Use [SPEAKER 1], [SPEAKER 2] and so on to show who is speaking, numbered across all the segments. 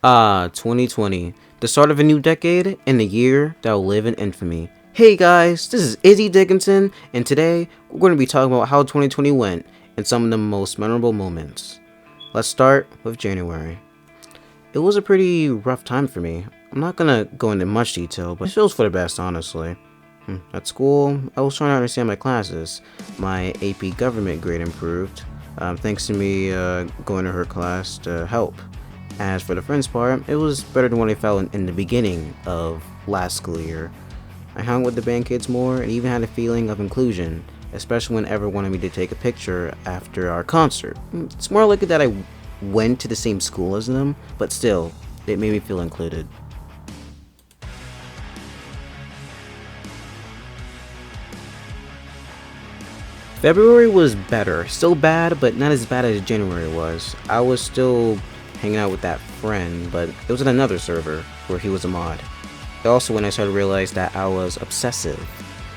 [SPEAKER 1] 2020, the start of a new decade and the year that will live in infamy. Hey guys, this is Izzy Dickinson, and today we're going to be talking about how 2020 went and some of the most memorable moments. Let's start with January. It was a pretty rough time for me. I'm not gonna go into much detail, but it feels for the best, honestly. At school, I was trying to understand my classes. My AP government grade improved, thanks to me going to her class to help. As for the friends part, it was better than what I felt in the beginning of last school year. I hung with the band kids more and even had a feeling of inclusion, especially when everyone wanted me to take a picture after our concert. It's more likely that I went to the same school as them, but still, it made me feel included. February was better. Still bad, but not as bad as January was. I was still hanging out with that friend, but it was in another server where he was a mod. Also, when I started to realize that I was obsessive,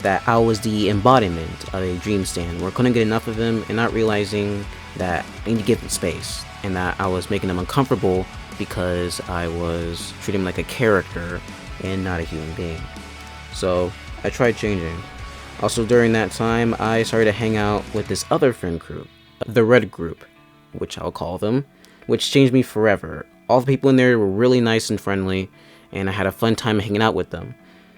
[SPEAKER 1] that I was the embodiment of a dream stand where I couldn't get enough of him and not realizing that I need to give him space and that I was making him uncomfortable because I was treating him like a character and not a human being. So I tried changing. Also during that time, I started to hang out with this other friend group, the Red Group, which I'll call them, which changed me forever. All the people in there were really nice and friendly, and I had a fun time hanging out with them.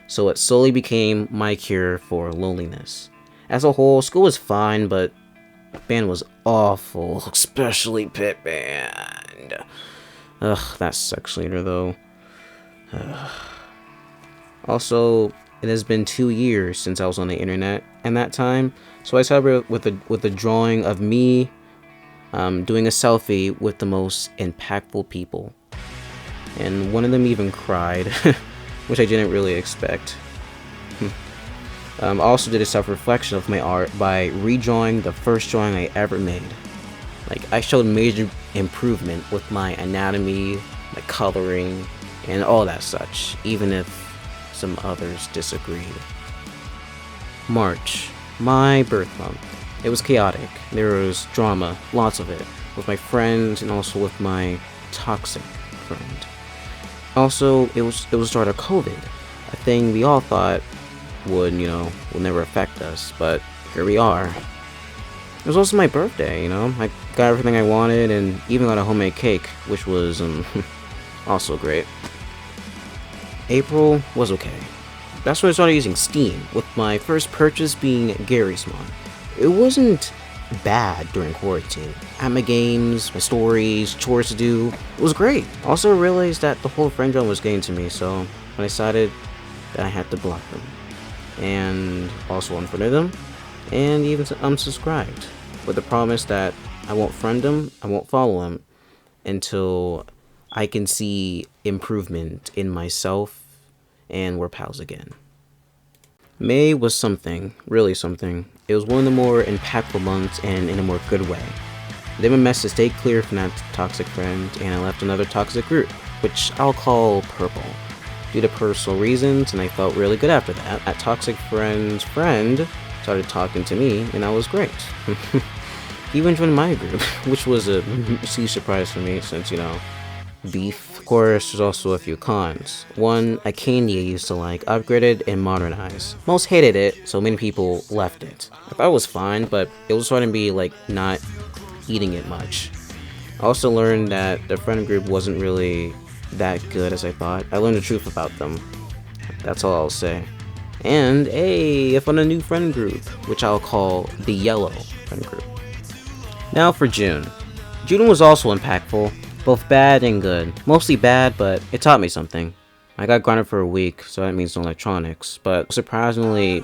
[SPEAKER 1] So it slowly became my cure for loneliness. As a whole, school was fine, but band was awful, especially pit band. Ugh, that sex leader though. Also, it has been 2 years since I was on the internet and that time, so I started with a drawing of me doing a selfie with the most impactful people. And one of them even cried, which I didn't really expect. I also did a self-reflection of my art by redrawing the first drawing I ever made. Like, I showed major improvement with my anatomy, my coloring, and all that such, even if some others disagreed. March, my birth month. It was chaotic. There was drama, lots of it, with my friends and also with my toxic friend. Also, it was the start of COVID, a thing we all thought would never affect us, but here we are. It was also my birthday, I got everything I wanted and even got a homemade cake, which was also great. April was okay. That's when I started using Steam, with my first purchase being Gary's Mod. It wasn't bad during quarantine. I had my games, my stories, chores to do. It was great. Also realized that the whole friend zone was getting to me, so I decided that I had to block them. And also unfriended them, and even unsubscribed, with the promise that I won't friend them, I won't follow them, until I can see improvement in myself and we're pals again. May was something, really something. It was one of the more impactful months and in a more good way. I did my best to stay clear from that toxic friend, and I left another toxic group, which I'll call Purple, due to personal reasons, and I felt really good after that. That toxic friend's friend started talking to me, and that was great. He even joined my group, which was a huge surprise for me since, beef. Of course, there's also a few cons. One, a candy I used to like upgraded and modernized. Most hated it, so many people left it. I thought it was fine, but it was starting to be like not eating it much. I also learned that the friend group wasn't really that good as I thought. I learned the truth about them. That's all I'll say. And I found a new friend group, which I'll call the Yellow Friend Group. Now for June. June was also impactful. Both bad and good. Mostly bad, but it taught me something. I got grounded for a week, so that means no electronics, but surprisingly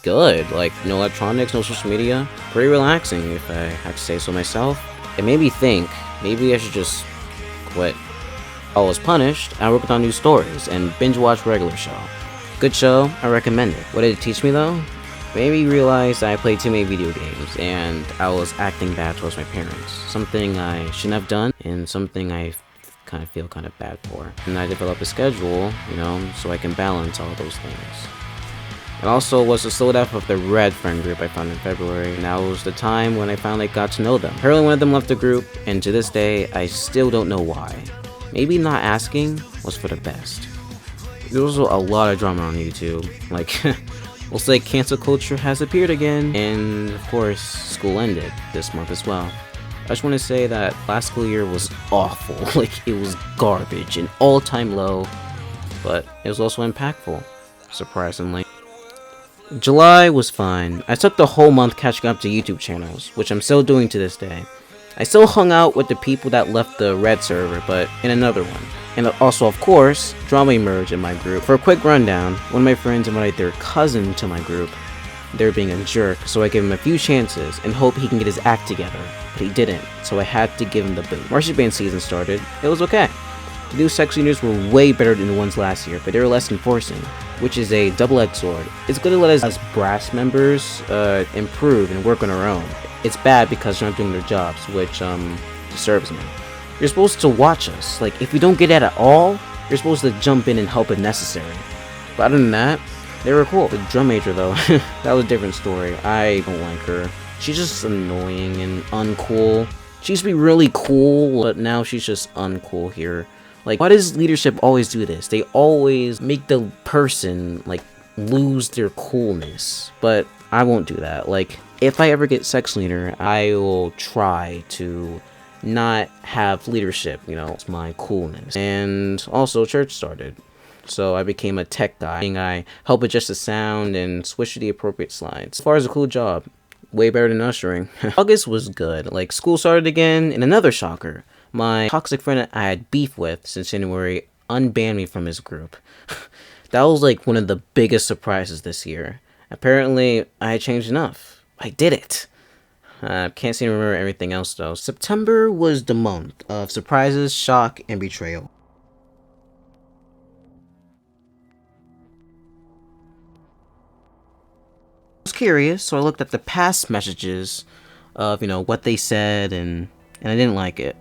[SPEAKER 1] good. Like, no electronics, no social media. Pretty relaxing, if I have to say so myself. It made me think, maybe I should just quit. I was punished, I worked on new stories, and binge watch regular show. Good show, I recommend it. What did it teach me though? Maybe realized I played too many video games and I was acting bad towards my parents. Something I shouldn't have done and something I kind of feel kind of bad for. And I developed a schedule, so I can balance all those things. It also was the slow death of the Red friend group I found in February, and that was the time when I finally got to know them. Apparently one of them left the group, and to this day, I still don't know why. maybe not asking was for the best. There was a lot of drama on YouTube, like, we'll say cancel culture has appeared again, and of course, school ended this month as well. I just want to say that last school year was awful, like, it was garbage, an all-time low, but it was also impactful, surprisingly. July was fine. I took the whole month catching up to YouTube channels, which I'm still doing to this day. I still hung out with the people that left the red server, but in another one. And also, of course, drama emerged in my group. For a quick rundown, one of my friends invited their cousin to my group. They were being a jerk, so I gave him a few chances and hope he can get his act together. But he didn't, so I had to give him the boot. Marching band season started. It was okay. The new sex leaders were way better than the ones last year, but they were less enforcing, which is a double-edged sword. It's good to let us brass members improve and work on our own. It's bad because they're not doing their jobs, which disturbs me. You're supposed to watch us. Like, if we don't get it at all, you're supposed to jump in and help if necessary. But other than that, they were cool. The drum major, though, that was a different story. I don't like her. She's just annoying and uncool. She used to be really cool, but now she's just uncool here. Like, why does leadership always do this? They always make the person, like, lose their coolness. But I won't do that. Like, if I ever get sex leader, I will try to not have leadership, you know, it's my coolness. And also, church started. So I became a tech guy. I help adjust the sound and switch to the appropriate slides. As far as a cool job, way better than ushering. August was good. Like, school started again, and another shocker. My toxic friend I had beef with since January unbanned me from his group. That was like one of the biggest surprises this year. Apparently, I had changed enough. I did it. Can't seem to remember everything else though. September was the month of surprises, shock, and betrayal. I was curious, so I looked at the past messages of, you know, what they said, and I didn't like it.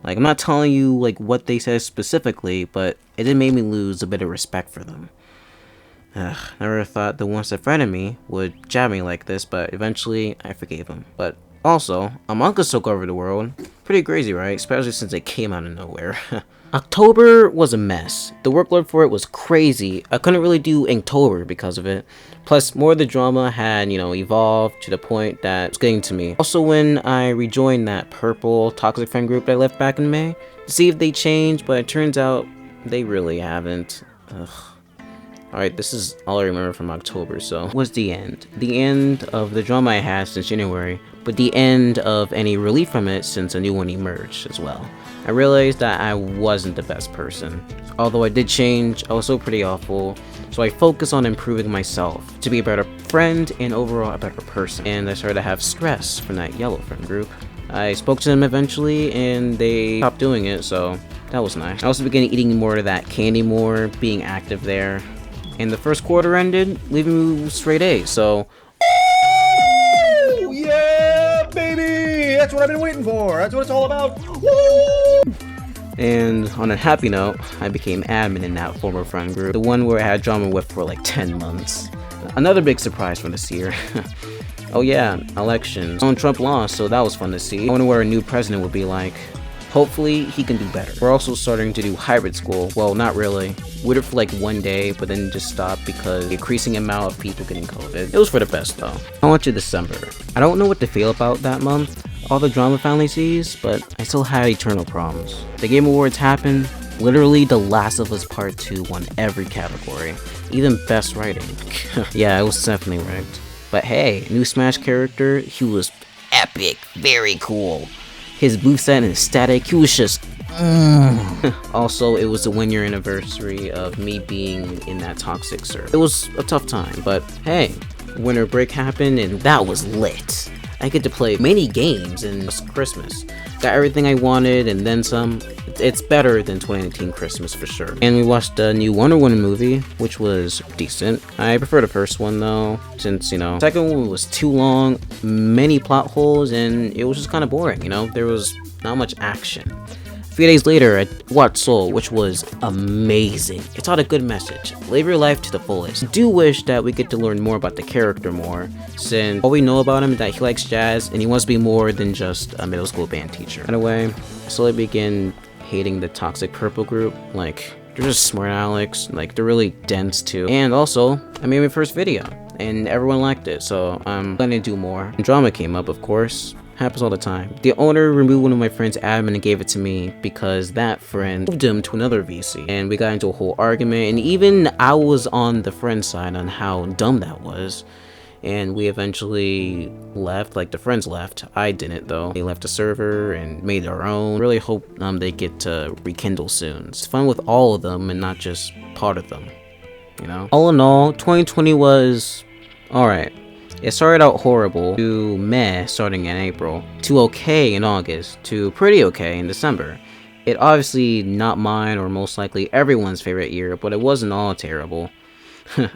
[SPEAKER 1] Like, I'm not telling you, like, what they said specifically, but it did make me lose a bit of respect for them. Never thought the ones that friended me would jab me like this, but eventually I forgave them. But also, Among Us took over the world. Pretty crazy, right? Especially since it came out of nowhere. October was a mess. The workload for it was crazy. I couldn't really do Inktober because of it. Plus, more of the drama had, you know, evolved to the point that it's getting to me. Also, when I rejoined that purple toxic friend group that I left back in May, to see if they changed, but it turns out they really haven't. Ugh. Alright, this is all I remember from October, so was the end. The end of the drama I had since January, but the end of any relief from it since a new one emerged as well. I realized that I wasn't the best person. Although I did change, I was still pretty awful, so I focused on improving myself to be a better friend and overall a better person. And I started to have stress from that yellow friend group. I spoke to them eventually and they stopped doing it, so that was nice. I also began eating more of that candy more, being active there. And the first quarter ended, leaving me with straight A's, so...
[SPEAKER 2] Woo! Yeah, baby! That's what I've been waiting for! That's what it's all about! Woo!
[SPEAKER 1] And on a happy note, I became admin in that former friend group, the one where I had drama with for like 10 months. Another big surprise from this year. Oh yeah, elections. Donald Trump lost, so that was fun to see. I wonder what our new president would be like. Hopefully, he can do better. We're also starting to do hybrid school. Well, not really. We did it for like one day, but then just stopped because the increasing amount of people getting COVID. It was for the best though. On to December. I don't know what to feel about that month. All the drama finally ceased, but I still had eternal problems. The Game Awards happened. Literally, The Last of Us Part 2 won every category. Even Best Writing. Yeah, it was definitely ranked. But hey, new Smash character, he was epic. Very cool. His moveset and his static, he was just Also, it was the 1 year anniversary of me being in that toxic server. It was a tough time, but hey, winter break happened and that was lit. I get to play many games and it's Christmas. Got everything I wanted and then some. It's better than 2019 Christmas for sure. And we watched the new Wonder Woman movie, which was decent. I prefer the first one though, since, you know, the second one was too long, many plot holes, and it was just kind of boring, you know? There was not much action. A few days later, I watched Soul, which was amazing. It taught a good message. Live your life to the fullest. I do wish that we get to learn more about the character more, since all we know about him is that he likes jazz and he wants to be more than just a middle school band teacher. Anyway, I slowly began hating the toxic purple group. Like, they're just smart Alex, like they're really dense too. And also, I made my first video and everyone liked it, so I'm gonna do more. And drama came up, of course. Happens all the time. The owner removed one of my friend's admin and gave it to me because that friend moved him to another VC. And we got into a whole argument, and even I was on the friend side on how dumb that was. And we eventually left, like the friends left. I didn't though. They left the server and made their own. Really hope they get to rekindle soon. It's fun with all of them and not just part of them, you know? All in all, 2020 was alright. It started out horrible, to meh starting in April, to okay in August, to pretty okay in December. It obviously not mine or most likely everyone's favorite year, but it wasn't all terrible.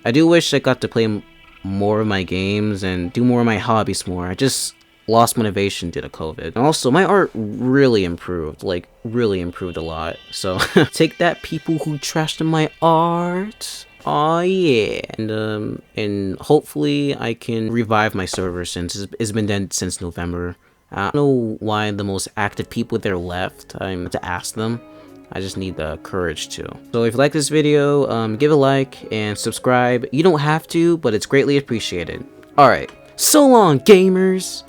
[SPEAKER 1] I do wish I got to play more of my games and do more of my hobbies more. I just lost motivation due to COVID. And also, my art really improved, like really improved a lot. So take that, people who trashed my art. Oh yeah. And hopefully I can revive my server since it's been dead since November. I don't know why the most active people there left. I'm to ask them. I just need the courage to. So if you like this video, give a like and subscribe. You don't have to, but it's greatly appreciated. Alright, so long gamers!